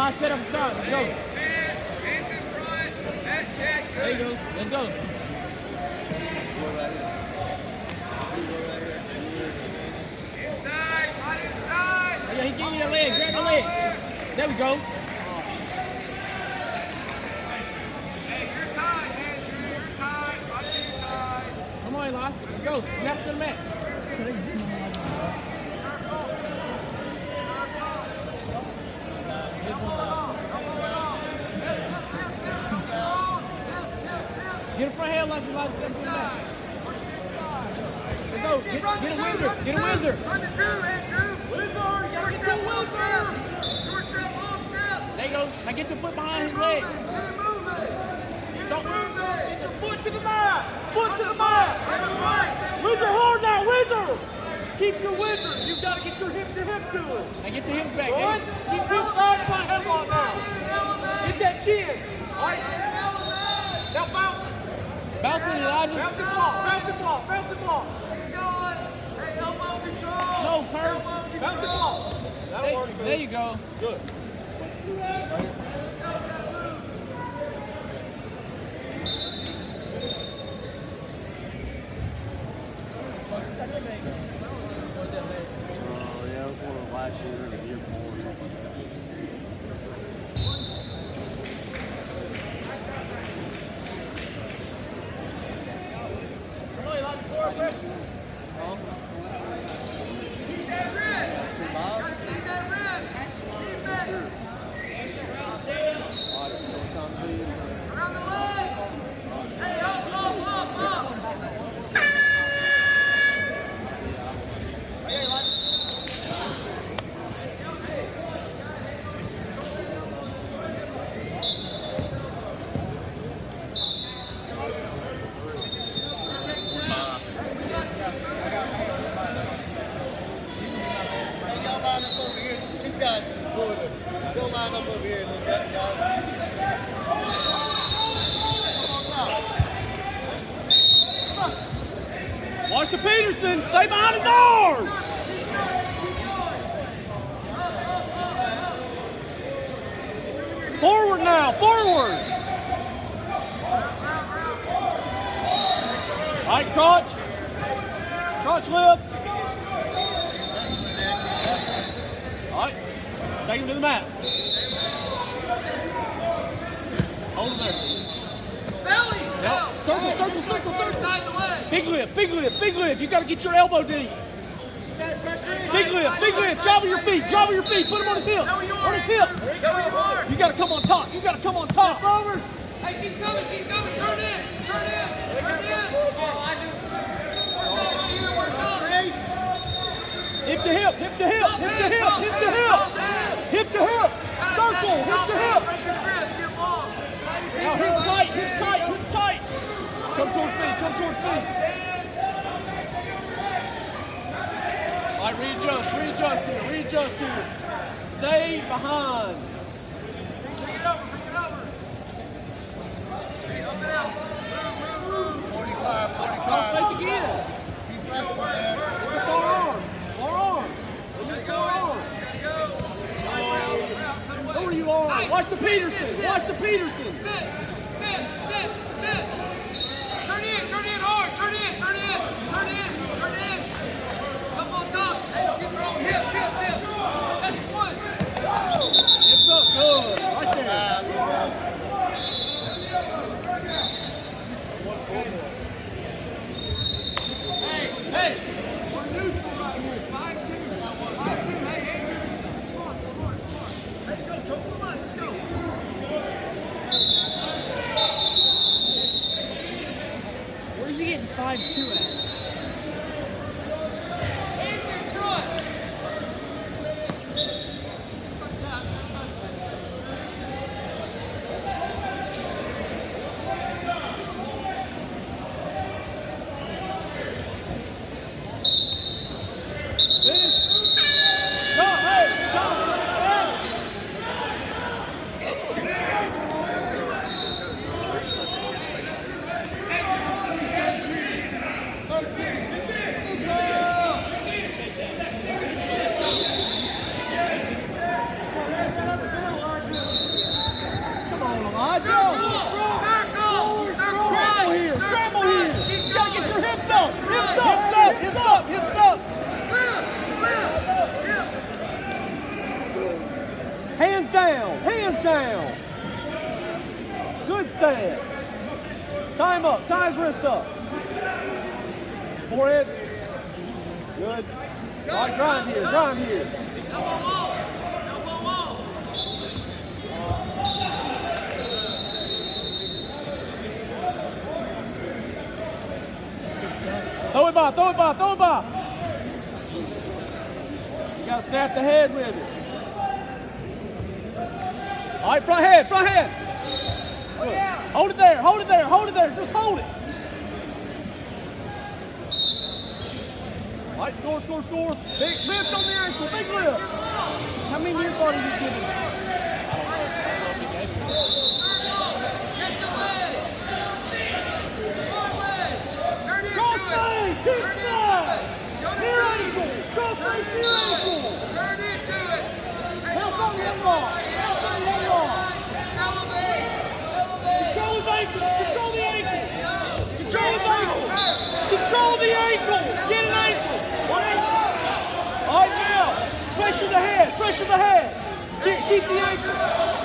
Eli, set up a shot. Let's go. There you go. Let's go. Yeah, he gave you the leg. Grab the leg. There we go. Come on, Eli. Let's go. Snap to the mat. Get a front hand like you like to step to the mat. Let's go. Get a wizard. Get a wizard. Wizard, gotta get your wizard. There you go. Now get your foot behind his leg. Don't move it. Get your foot to the mat. Foot to the mat. Wizard hard now, wizard. Keep your wizard. You've got to get your hip to hip to it. Now get your hips back. Good. Keep your back by headlock now. Get that chin. All right. Now bounce it. Bounce it, Elijah. Bounce it block. Bounce it block. Bounce it block. No, Kurt. Bounce it block. That'll work too. There you go. Good. Yeah, it was one of the last year or the year before or something like that. Marsha Peterson, stay behind the guards. Forward now, forward. All right, crotch. Crotch lift. All right, take him to the mat. Hold him there. Belly! Yep. Circle, circle, circle, circle. Big lift, big lift, big lift. You got to get your elbow deep. Big lift, drop with your feet, drop with your feet. Put him on his hip, on his hip. You got to come on top, you got to come on top. Forward. Hey, keep coming, turn in, turn in, turn in. Hip to hip, hip to hip, hip to hip, hip to hip. Hip to hip, circle, hip to hip. Now hips tight, hips tight, hips tight. Come towards me, come towards me. All right, readjust here, readjust here. Stay behind. Bring it over. Cross face again. Far arm. Lower you arm. Watch the Peterson. Watch the Peterson. Sit. Turn in hard, turn in. Up on top. Get thrown, hips. That's one. Hips up, good. Right there. Hey. 5-2. Hey, Andrew. Smart. Let's go, Joe. Come on, let's go. Where's he getting 5-2 at? Hands in front. Finish. Go, hey, go. down. Good stance. Time up. Time's wrist up. Forehead. Good. All right, grind here. Grind here. Elbow wall. Elbow wall. Throw it by. Throw it by. Throw it by. You got to snap the head with it. All right, front head. Front head. Good. Hold it there. Hold it there. Hold it there. Just hold it. All right, score, score, score. Big lift on the ankle, big lift. How many near fall did you just give him? Cross face, keep that. Near ankle, cross face, near ankle. Turn into it. Help on the headlock, help on the headlock. Elevate. Control his ankles, control the ankles. Control his ankles. Control the ankle, get an ankle. All right, now, pressure the head, keep the ankle.